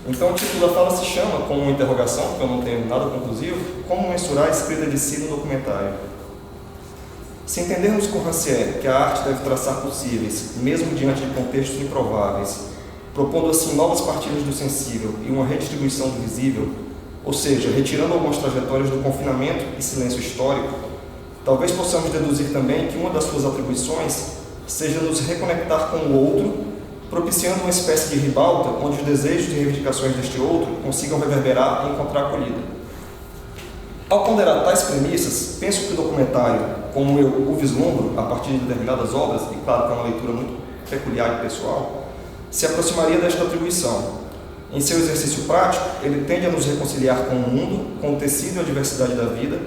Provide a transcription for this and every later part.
Então o título da fala se chama, como uma interrogação, porque eu não tenho nada conclusivo, como mensurar a escrita de si no documentário. Se entendermos com Rancière que a arte deve traçar possíveis, mesmo diante de contextos improváveis, propondo assim novas partilhas do sensível e uma redistribuição do visível, ou seja, retirando algumas trajetórias do confinamento e silêncio histórico, talvez possamos deduzir também que uma das suas atribuições seja nos reconectar com o outro, propiciando uma espécie de ribalta onde os desejos e reivindicações deste outro consigam reverberar e encontrar acolhida. Ao ponderar tais premissas, penso que o documentário, como eu o vislumbro a partir de determinadas obras, e claro que é uma leitura muito peculiar e pessoal, se aproximaria desta atribuição. Em seu exercício prático, ele tende a nos reconciliar com o mundo, com o tecido e a diversidade da vida,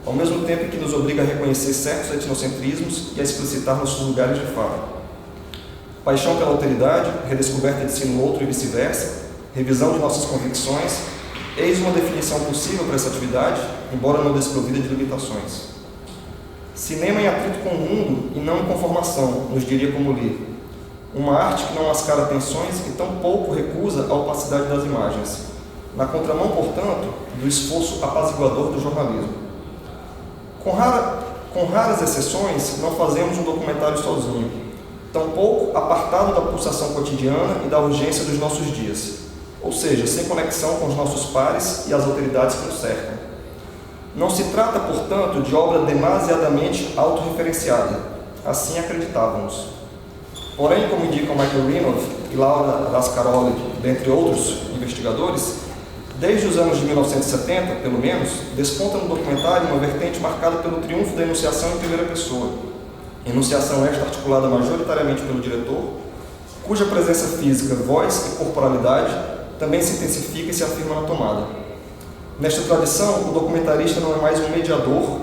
ao mesmo tempo que nos obriga a reconhecer certos etnocentrismos e a explicitar nossos lugares de fala. Paixão pela alteridade, redescoberta de si no outro e vice-versa, revisão de nossas convicções, eis uma definição possível para essa atividade, embora não desprovida de limitações. Cinema em atrito com o mundo e não em conformação, nos diria como li. Uma arte que não mascara tensões e tampouco recusa a opacidade das imagens. Na contramão, portanto, do esforço apaziguador do jornalismo. Com raras exceções, não fazemos um documentário sozinho, tampouco apartado da pulsação cotidiana e da urgência dos nossos dias, ou seja, sem conexão com os nossos pares e as autoridades que nos cercam. Não se trata, portanto, de obra demasiadamente autorreferenciada, assim acreditávamos. Porém, como indicam Michael Reynolds e Laura Lascaroli, dentre outros investigadores, desde os anos de 1970, pelo menos, desponta no documentário uma vertente marcada pelo triunfo da enunciação em primeira pessoa. Enunciação esta articulada majoritariamente pelo diretor, cuja presença física, voz e corporalidade também se intensifica e se afirma na tomada. Nesta tradição, o documentarista não é mais um mediador,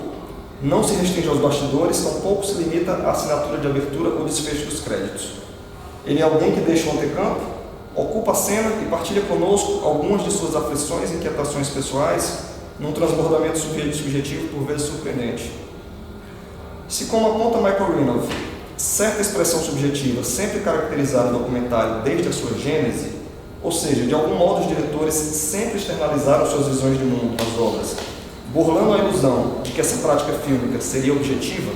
não se restringe aos bastidores, tampouco se limita à assinatura de abertura ou desfecho dos créditos. Ele é alguém que deixa o antecampo, ocupa a cena e partilha conosco algumas de suas aflições e inquietações pessoais num transbordamento subjetivo por vezes surpreendente. Se, como aponta Michael Reynolds, certa expressão subjetiva sempre caracterizara o documentário desde a sua gênese, ou seja, de algum modo os diretores sempre externalizaram suas visões de mundo nas obras, burlando a ilusão de que essa prática fílmica seria objetiva,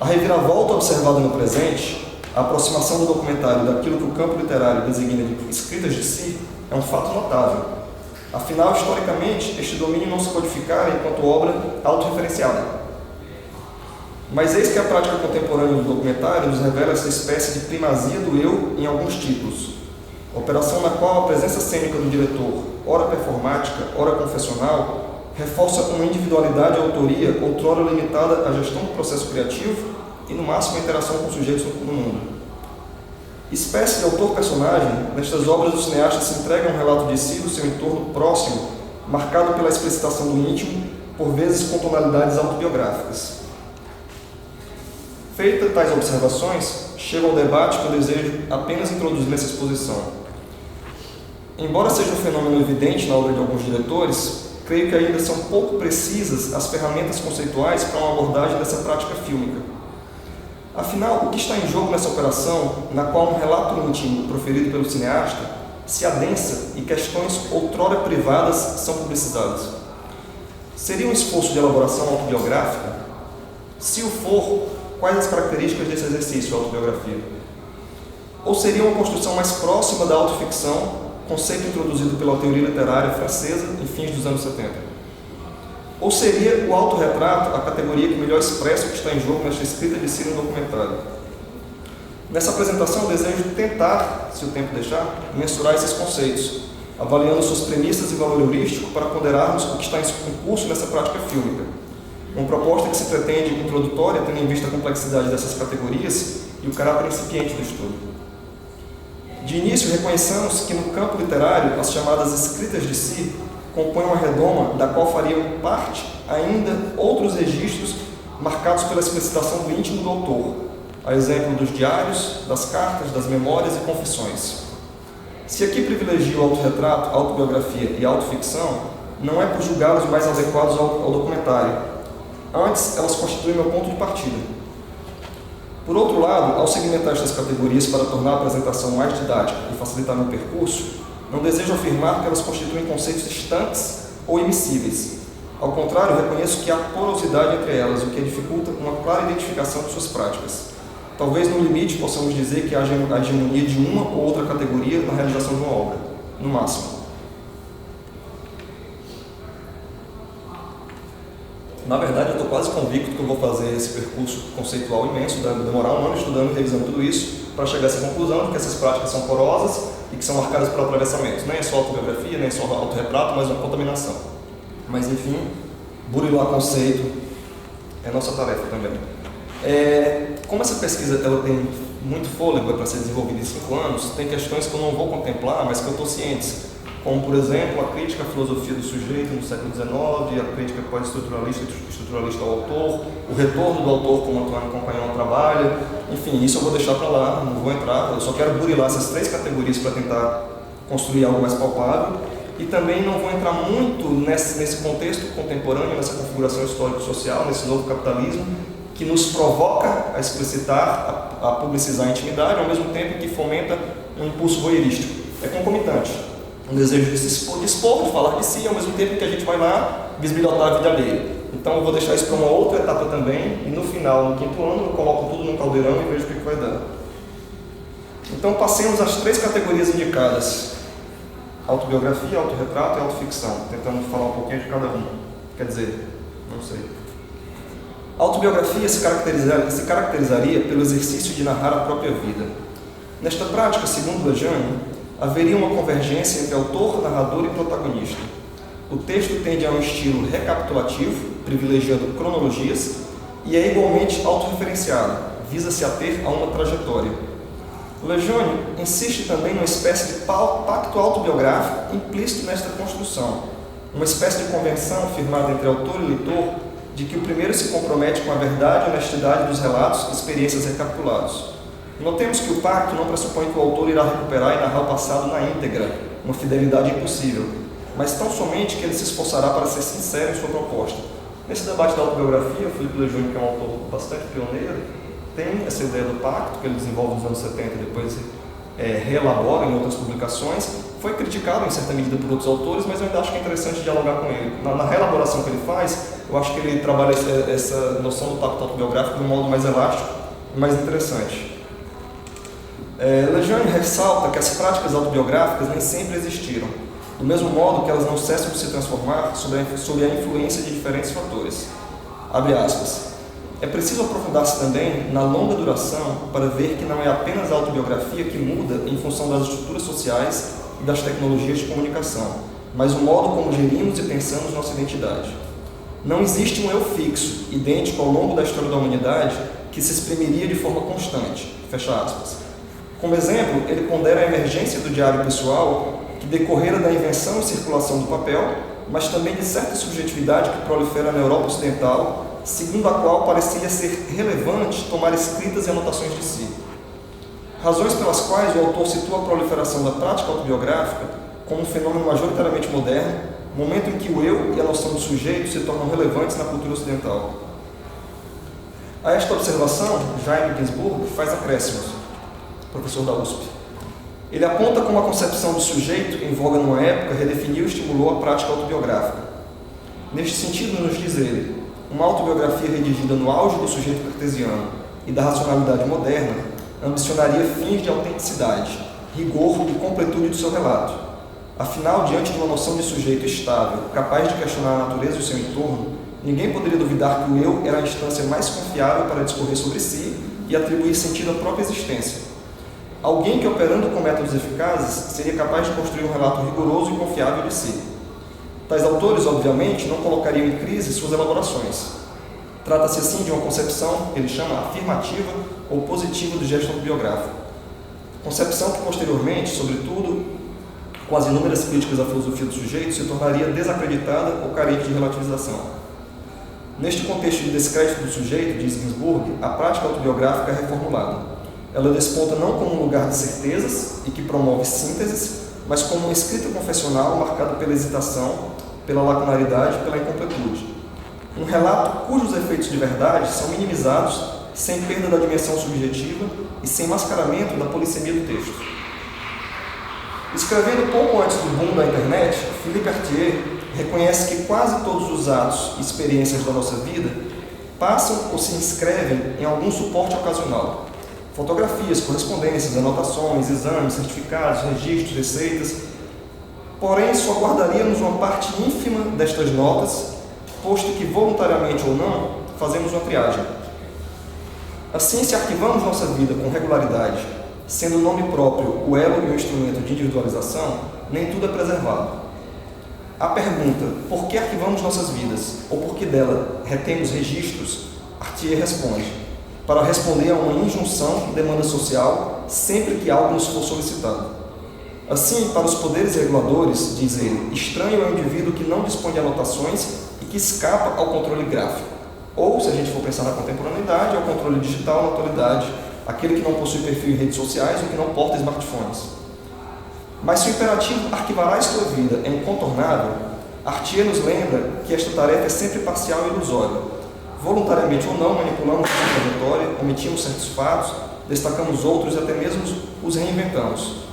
a reviravolta observada no presente, a aproximação do documentário daquilo que o campo literário designa de escritas de si, é um fato notável. Afinal, historicamente, este domínio não se codificara enquanto obra autorreferenciada. Mas eis que a prática contemporânea do documentário nos revela essa espécie de primazia do eu em alguns títulos, operação na qual a presença cênica do diretor, ora performática, ora confessional, reforça uma individualidade e autoria outrora limitada à gestão do processo criativo e, no máximo, a interação com sujeitos no mundo. Espécie de autor-personagem, nestas obras o cineasta se entrega a um relato de si do seu entorno próximo, marcado pela explicitação do íntimo, por vezes com tonalidades autobiográficas. Feitas tais observações, chego ao debate que eu desejo apenas introduzir nessa exposição. Embora seja um fenômeno evidente na obra de alguns diretores, creio que ainda são pouco precisas as ferramentas conceituais para uma abordagem dessa prática fílmica. Afinal, o que está em jogo nessa operação, na qual um relato íntimo proferido pelo cineasta se adensa e questões outrora privadas são publicizadas? Seria um esforço de elaboração autobiográfica? Se o for, quais as características desse exercício de autobiografia? Ou seria uma construção mais próxima da autoficção, conceito introduzido pela teoria literária francesa em fins dos anos 70? Ou seria o autorretrato a categoria que melhor expressa o que está em jogo nesta escrita de si no documentário? Nessa apresentação eu desejo tentar, se o tempo deixar, mensurar esses conceitos, avaliando suas premissas e valor heurístico para ponderarmos o que está em curso nessa prática fílmica. Uma proposta que se pretende introdutória, tendo em vista a complexidade dessas categorias e o caráter incipiente do estudo. De início, reconheçamos que no campo literário, as chamadas escritas de si compõem uma redoma da qual fariam parte ainda outros registros marcados pela explicitação do íntimo do autor, a exemplo dos diários, das cartas, das memórias e confissões. Se aqui privilegio o autorretrato, a autobiografia e a autoficção, não é por julgá-los mais adequados ao documentário. Antes, elas constituem meu ponto de partida. Por outro lado, ao segmentar estas categorias para tornar a apresentação mais didática e facilitar meu percurso, Não desejo afirmar que elas constituem conceitos distantes ou imissíveis. Ao contrário, reconheço que há porosidade entre elas, o que dificulta uma clara identificação de suas práticas. Talvez no limite possamos dizer que haja a hegemonia de uma ou outra categoria na realização de uma obra, no máximo. Na verdade, eu estou quase convicto que eu vou fazer esse percurso conceitual imenso, demorar um ano estudando e revisando tudo isso, para chegar a essa conclusão de que essas práticas são porosas e que são marcadas por atravessamentos. Nem é só autobiografia, nem é só autorretrato, mas uma contaminação. Mas, enfim, burilar conceito é nossa tarefa também. Como essa pesquisa ela tem muito fôlego para ser desenvolvida em 5 anos, tem questões que eu não vou contemplar, mas que eu estou ciente, como, por exemplo, a crítica à filosofia do sujeito no século XIX, a crítica pós-estruturalista e estruturalista ao autor, o retorno do autor como Antônio Compagnon trabalha, enfim, isso eu vou deixar para lá, não vou entrar, eu só quero burilar essas 3 categorias para tentar construir algo mais palpável, e também não vou entrar muito nesse contexto contemporâneo, nessa configuração histórico-social, nesse novo capitalismo, que nos provoca a explicitar, a publicizar a intimidade, ao mesmo tempo que fomenta um impulso voyeurístico. É concomitante. Um desejo de se expor, de falar de si, ao mesmo tempo que a gente vai lá bisbilhotar a vida alheia. Então eu vou deixar isso para uma outra etapa também, e no final, no 5º ano, eu coloco tudo num caldeirão e vejo o que vai dar. Então passemos às 3 categorias indicadas: autobiografia, autorretrato e autoficção, tentando falar um pouquinho de cada uma. Quer dizer, não sei. A autobiografia se caracterizaria pelo exercício de narrar a própria vida. Nesta prática, segundo Lejeune, haveria uma convergência entre autor, narrador e protagonista. O texto tende a um estilo recapitulativo, privilegiando cronologias, e é igualmente autorreferenciado, visa-se ater a uma trajetória. Lejeune insiste também numa espécie de pacto autobiográfico implícito nesta construção, uma espécie de convenção firmada entre autor e leitor de que o primeiro se compromete com a verdade e honestidade dos relatos e experiências recapitulados. Notemos que o pacto não pressupõe que o autor irá recuperar e narrar o passado na íntegra, uma fidelidade impossível, mas tão somente que ele se esforçará para ser sincero em sua proposta. Nesse debate da autobiografia, o Felipe Lejeune, que é um autor bastante pioneiro, tem essa ideia do pacto, que ele desenvolve nos anos 70 e depois reelabora em outras publicações. Foi criticado em certa medida por outros autores, mas eu ainda acho que é interessante dialogar com ele. Na reelaboração que ele faz, eu acho que ele trabalha essa noção do pacto autobiográfico de um modo mais elástico e mais interessante. Lejeune ressalta que as práticas autobiográficas nem sempre existiram, do mesmo modo que elas não cessam de se transformar sob a influência de diferentes fatores. Abre aspas. É preciso aprofundar-se também na longa duração para ver que não é apenas a autobiografia que muda em função das estruturas sociais e das tecnologias de comunicação, mas o modo como gerimos e pensamos nossa identidade. Não existe um eu fixo, idêntico ao longo da história da humanidade, que se exprimiria de forma constante. Fecha aspas. Como exemplo, ele pondera a emergência do diário pessoal, que decorrera da invenção e circulação do papel, mas também de certa subjetividade que prolifera na Europa Ocidental, segundo a qual parecia ser relevante tomar escritas e anotações de si. Razões pelas quais o autor situa a proliferação da prática autobiográfica como um fenômeno majoritariamente moderno, momento em que o eu e a noção do sujeito se tornam relevantes na cultura ocidental. A esta observação, Jaime Ginsburg faz acréscimos, professor da USP. Ele aponta como a concepção do sujeito, em voga numa época, redefiniu e estimulou a prática autobiográfica. Neste sentido, nos diz ele, uma autobiografia redigida no auge do sujeito cartesiano e da racionalidade moderna ambicionaria fins de autenticidade, rigor e completude do seu relato. Afinal, diante de uma noção de sujeito estável, capaz de questionar a natureza e o seu entorno, ninguém poderia duvidar que o eu era a instância mais confiável para discorrer sobre si e atribuir sentido à própria existência. Alguém que, operando com métodos eficazes, seria capaz de construir um relato rigoroso e confiável de si. Tais autores, obviamente, não colocariam em crise suas elaborações. Trata-se, assim, de uma concepção que ele chama afirmativa ou positiva do gesto autobiográfico. Concepção que, posteriormente, sobretudo, com as inúmeras críticas à filosofia do sujeito, se tornaria desacreditada ou carente de relativização. Neste contexto de descrédito do sujeito, diz Ginsburg, a prática autobiográfica é reformulada. Ela desponta não como um lugar de certezas e que promove sínteses, mas como uma escrita confessional marcada pela hesitação, pela lacunaridade e pela incompletude. Um relato cujos efeitos de verdade são minimizados, sem perda da dimensão subjetiva e sem mascaramento da polissemia do texto. Escrevendo pouco antes do boom da internet, Philippe Artier reconhece que quase todos os atos e experiências da nossa vida passam ou se inscrevem em algum suporte ocasional. Fotografias, correspondências, anotações, exames, certificados, registros, receitas. Porém, só guardaríamos uma parte ínfima destas notas, posto que voluntariamente ou não, fazemos uma triagem. Assim, se arquivamos nossa vida com regularidade, sendo o nome próprio o elo e o instrumento de individualização, nem tudo é preservado. A pergunta, por que arquivamos nossas vidas, ou por que dela retemos registros, Artier responde, para responder a uma injunção de demanda social sempre que algo nos for solicitado. Assim, para os poderes reguladores, diz ele, estranho é o indivíduo que não dispõe de anotações e que escapa ao controle gráfico. Ou, se a gente for pensar na contemporaneidade, ao controle digital, na atualidade, aquele que não possui perfil em redes sociais ou que não porta smartphones. Mas se o imperativo arquivarás tua vida é incontornável, Artier nos lembra que esta tarefa é sempre parcial e ilusória. Voluntariamente ou não, manipulamos nossa trajetória, omitimos certos fatos, destacamos outros e até mesmo os reinventamos.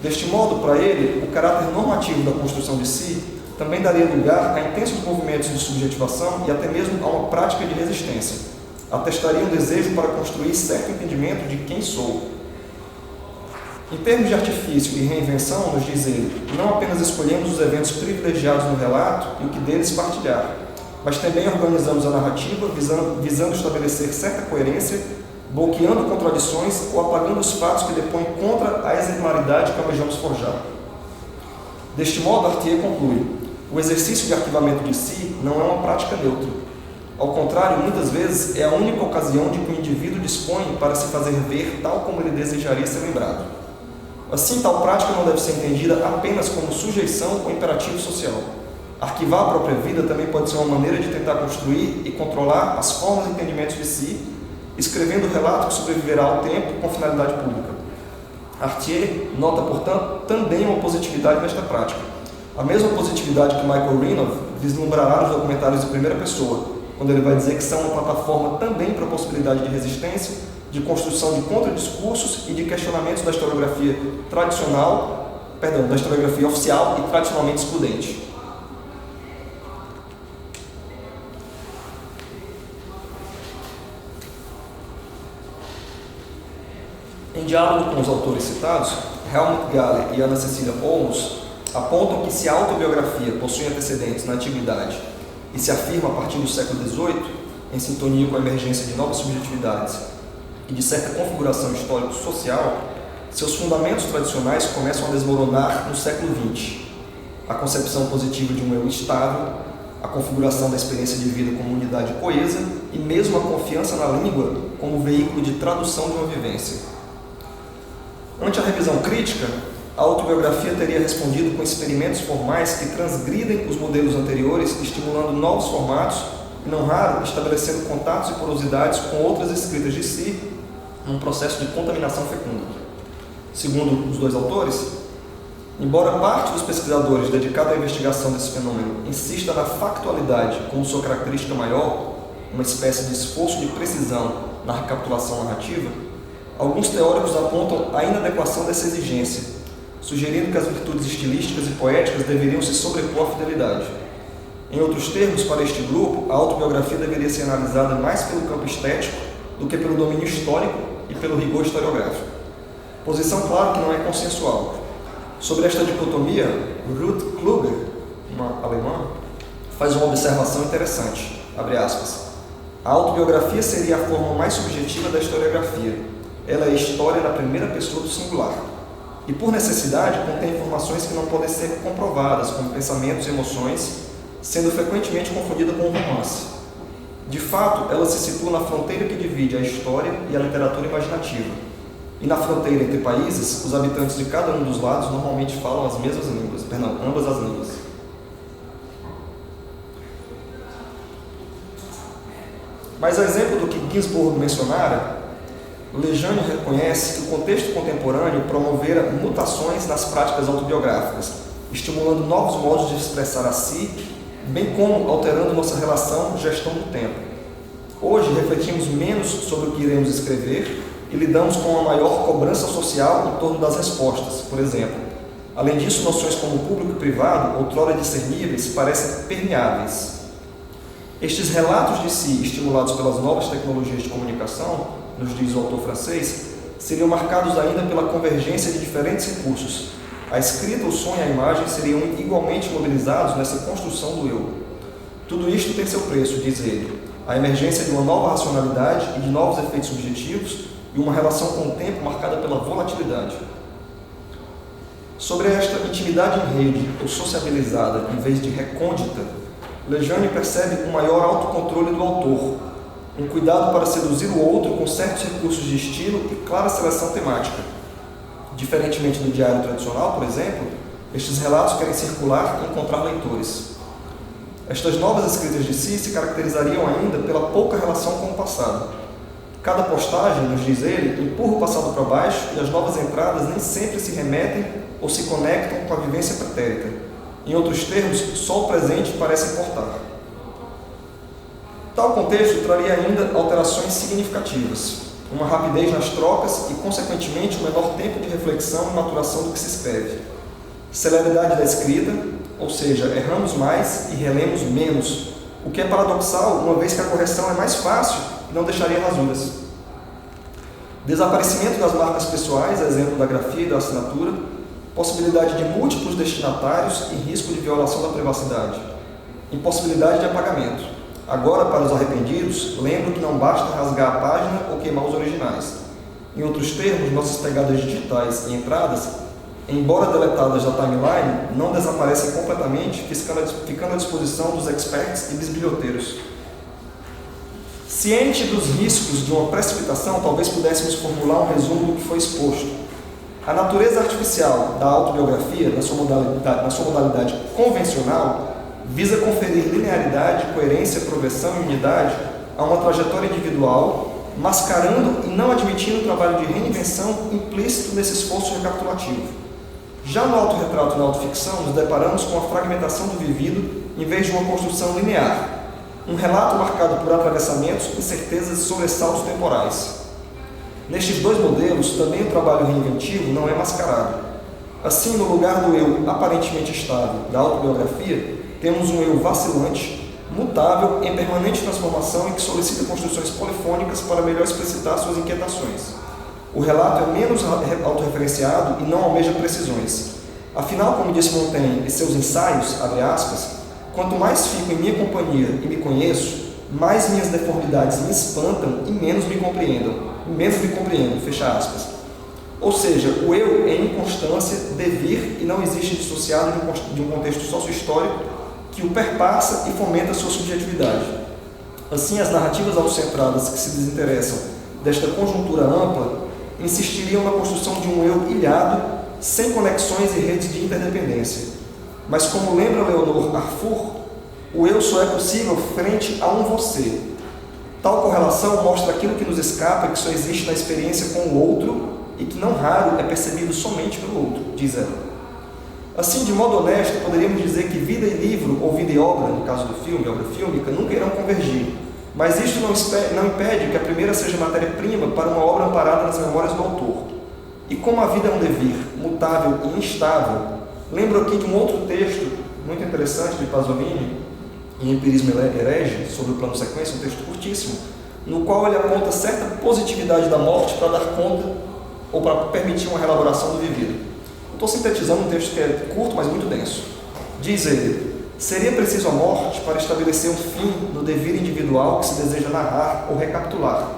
Deste modo, para ele, o caráter normativo da construção de si também daria lugar a intensos movimentos de subjetivação e até mesmo a uma prática de resistência. Atestaria um desejo para construir certo entendimento de quem sou. Em termos de artifício e reinvenção, nos diz ele, não apenas escolhemos os eventos privilegiados no relato e o que deles partilhar, mas também organizamos a narrativa visando estabelecer certa coerência, bloqueando contradições ou apagando os fatos que depõem contra a exemplaridade que almejamos forjar. Deste modo, Artier conclui, o exercício de arquivamento de si não é uma prática neutra. Ao contrário, muitas vezes é a única ocasião de que o indivíduo dispõe para se fazer ver tal como ele desejaria ser lembrado. Assim, tal prática não deve ser entendida apenas como sujeição ou imperativo social. Arquivar a própria vida também pode ser uma maneira de tentar construir e controlar as formas e entendimentos de si, escrevendo o relato que sobreviverá ao tempo com finalidade pública. Artier nota, portanto, também uma positividade nesta prática. A mesma positividade que Michael Reynolds vislumbrará nos documentários de primeira pessoa, quando ele vai dizer que são uma plataforma também para a possibilidade de resistência, de construção de contradiscursos e de questionamentos da historiografia da historiografia oficial e tradicionalmente excludente. Em diálogo com os autores citados, Helmut Galler e Ana Cecília Olmos apontam que se a autobiografia possui antecedentes na antiguidade e se afirma a partir do século XVIII, em sintonia com a emergência de novas subjetividades e de certa configuração histórico-social, seus fundamentos tradicionais começam a desmoronar no século XX. A concepção positiva de um eu estável, a configuração da experiência de vida como unidade coesa e mesmo a confiança na língua como veículo de tradução de uma vivência. Ante a revisão crítica, a autobiografia teria respondido com experimentos formais que transgridem os modelos anteriores, estimulando novos formatos e, não raro, estabelecendo contatos e porosidades com outras escritas de si, num processo de contaminação fecunda. Segundo os dois autores, embora parte dos pesquisadores dedicada à investigação desse fenômeno insista na factualidade como sua característica maior, uma espécie de esforço de precisão na recapitulação narrativa, alguns teóricos apontam a inadequação dessa exigência, sugerindo que as virtudes estilísticas e poéticas deveriam se sobrepor à fidelidade. Em outros termos, para este grupo, a autobiografia deveria ser analisada mais pelo campo estético do que pelo domínio histórico e pelo rigor historiográfico. Posição, claro, que não é consensual. Sobre esta dicotomia, Ruth Kluger, uma alemã, faz uma observação interessante, abre aspas. A autobiografia seria a forma mais subjetiva da historiografia. Ela é a história na primeira pessoa do singular. E, por necessidade, contém informações que não podem ser comprovadas, como pensamentos e emoções, sendo frequentemente confundida com um romance. De fato, ela se situa na fronteira que divide a história e a literatura imaginativa. E na fronteira entre países, os habitantes de cada um dos lados normalmente falam as mesmas línguas, ambas as línguas. Mas, a exemplo do que Ginsburg mencionara, Lejane reconhece que o contexto contemporâneo promovera mutações nas práticas autobiográficas, estimulando novos modos de expressar a si, bem como alterando nossa relação gestão do tempo. Hoje refletimos menos sobre o que iremos escrever e lidamos com uma maior cobrança social em torno das respostas. Por exemplo, Além disso, noções como público e privado, outrora discerníveis, parecem permeáveis. Estes relatos de si, estimulados pelas novas tecnologias de comunicação, nos diz o autor francês, seriam marcados ainda pela convergência de diferentes recursos. A escrita, o som e a imagem seriam igualmente mobilizados nessa construção do eu. Tudo isto tem seu preço, diz ele, a emergência de uma nova racionalidade e de novos efeitos subjetivos e uma relação com o tempo marcada pela volatilidade. Sobre esta intimidade em rede ou sociabilizada em vez de recôndita, Lejeune percebe um maior autocontrole do autor, um cuidado para seduzir o outro com certos recursos de estilo e clara seleção temática. Diferentemente do diário tradicional, por exemplo, estes relatos querem circular e encontrar leitores. Estas novas escritas de si se caracterizariam ainda pela pouca relação com o passado. Cada postagem, nos diz ele, empurra o passado para baixo e as novas entradas nem sempre se remetem ou se conectam com a vivência pretérita. Em outros termos, só o presente parece importar. Tal contexto traria ainda alterações significativas, uma rapidez nas trocas e, consequentemente, um menor tempo de reflexão e maturação do que se escreve. Celeridade da escrita, ou seja, erramos mais e relemos menos, o que é paradoxal, uma vez que a correção é mais fácil e não deixaria rasuras. Desaparecimento das marcas pessoais, a exemplo da grafia e da assinatura, possibilidade de múltiplos destinatários e risco de violação da privacidade. Impossibilidade de apagamento. Agora, para os arrependidos, lembro que não basta rasgar a página ou queimar os originais. Em outros termos, nossas pegadas digitais e entradas, embora deletadas da timeline, não desaparecem completamente, ficando à disposição dos experts e bisbilhoteiros. Ciente dos riscos de uma precipitação, talvez pudéssemos formular um resumo do que foi exposto. A natureza artificial da autobiografia, na sua modalidade convencional, visa conferir linearidade, coerência, progressão e unidade a uma trajetória individual, mascarando e não admitindo o trabalho de reinvenção implícito nesse esforço recapitulativo. Já no autorretrato e na autoficção, nos deparamos com a fragmentação do vivido em vez de uma construção linear, um relato marcado por atravessamentos, incertezas e sobressaltos temporais. Nestes dois modelos, também o trabalho reinventivo não é mascarado. Assim, no lugar do eu aparentemente estável da autobiografia, temos um eu vacilante, mutável, em permanente transformação e que solicita construções polifônicas para melhor explicitar suas inquietações. O relato é menos autorreferenciado e não almeja precisões. Afinal, como disse Montaigne em seus ensaios, abre aspas, quanto mais fico em minha companhia e me conheço, mais minhas deformidades me espantam e menos me compreendo, fecha aspas. Ou seja, o eu é inconstância, devir e não existe dissociado de um contexto sócio-histórico que o perpassa e fomenta sua subjetividade. Assim, as narrativas autocentradas que se desinteressam desta conjuntura ampla insistiriam na construção de um eu ilhado, sem conexões e redes de interdependência. Mas como lembra Leonor Arthur, o eu só é possível frente a um você. Tal correlação mostra aquilo que nos escapa e que só existe na experiência com o outro e que não raro é percebido somente pelo outro, diz ela. Assim, de modo honesto, poderíamos dizer que vida e livro, ou vida e obra, no caso do filme, obra fílmica, nunca irão convergir. Mas isto não impede que a primeira seja matéria-prima para uma obra amparada nas memórias do autor. E como a vida é um devir, mutável e instável, lembro aqui de um outro texto muito interessante de Pasolini, em Empirismo Herege, sobre o plano sequência, um texto curtíssimo, no qual ele aponta certa positividade da morte para dar conta ou para permitir uma reelaboração do vivido. Estou sintetizando um texto que é curto, mas muito denso. Diz ele, seria preciso a morte para estabelecer um fim no devir individual que se deseja narrar ou recapitular,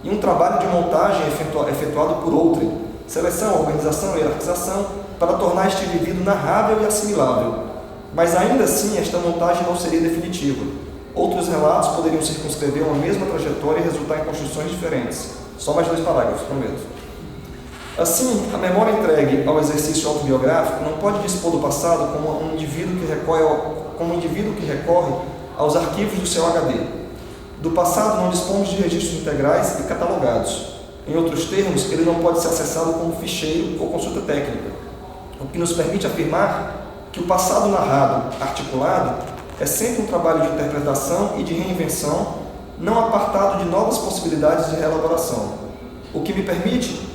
e um trabalho de montagem efetuado por outrem, seleção, organização e hierarquização, para tornar este vivido narrável e assimilável. Mas ainda assim, esta montagem não seria definitiva. Outros relatos poderiam circunscrever uma mesma trajetória e resultar em construções diferentes. Só mais 2 parágrafos, prometo. Assim, a memória entregue ao exercício autobiográfico não pode dispor do passado como um indivíduo que recorre aos arquivos do seu HD. Do passado não dispomos de registros integrais e catalogados. Em outros termos, ele não pode ser acessado como ficheiro ou consulta técnica, o que nos permite afirmar que o passado narrado, articulado, é sempre um trabalho de interpretação e de reinvenção, não apartado de novas possibilidades de reelaboração, o que me permite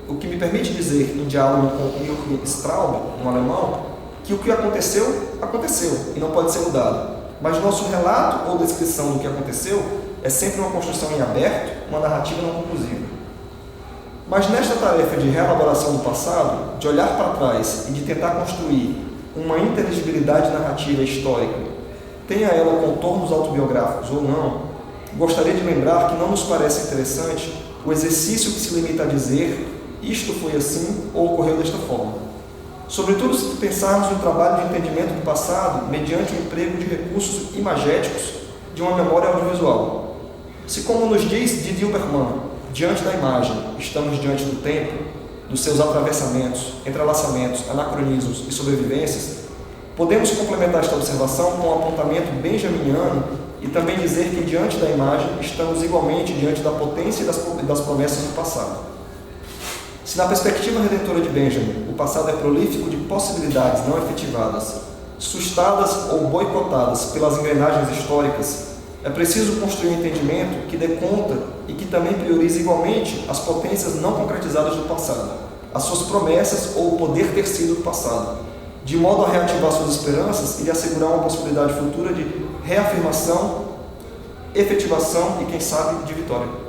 o que me permite dizer, em diálogo com Jürgen Straub, um alemão, que o que aconteceu, aconteceu e não pode ser mudado. Mas nosso relato ou descrição do que aconteceu é sempre uma construção em aberto, uma narrativa não conclusiva. Mas nesta tarefa de reelaboração do passado, de olhar para trás e de tentar construir uma inteligibilidade narrativa histórica, tenha ela contornos autobiográficos ou não, gostaria de lembrar que não nos parece interessante o exercício que se limita a dizer isto foi assim ou ocorreu desta forma. Sobretudo se pensarmos no trabalho de entendimento do passado mediante o emprego de recursos imagéticos de uma memória audiovisual. Se, como nos diz Didi Uberman, diante da imagem, estamos diante do tempo, dos seus atravessamentos, entrelaçamentos, anacronismos e sobrevivências, podemos complementar esta observação com um apontamento benjaminiano e também dizer que, diante da imagem, estamos igualmente diante da potência e das promessas do passado. Se na perspectiva redentora de Benjamin, o passado é prolífico de possibilidades não efetivadas, sustadas ou boicotadas pelas engrenagens históricas, é preciso construir um entendimento que dê conta e que também priorize igualmente as potências não concretizadas do passado, as suas promessas ou o poder ter sido do passado, de modo a reativar suas esperanças e lhe assegurar uma possibilidade futura de reafirmação, efetivação e, quem sabe, de vitória.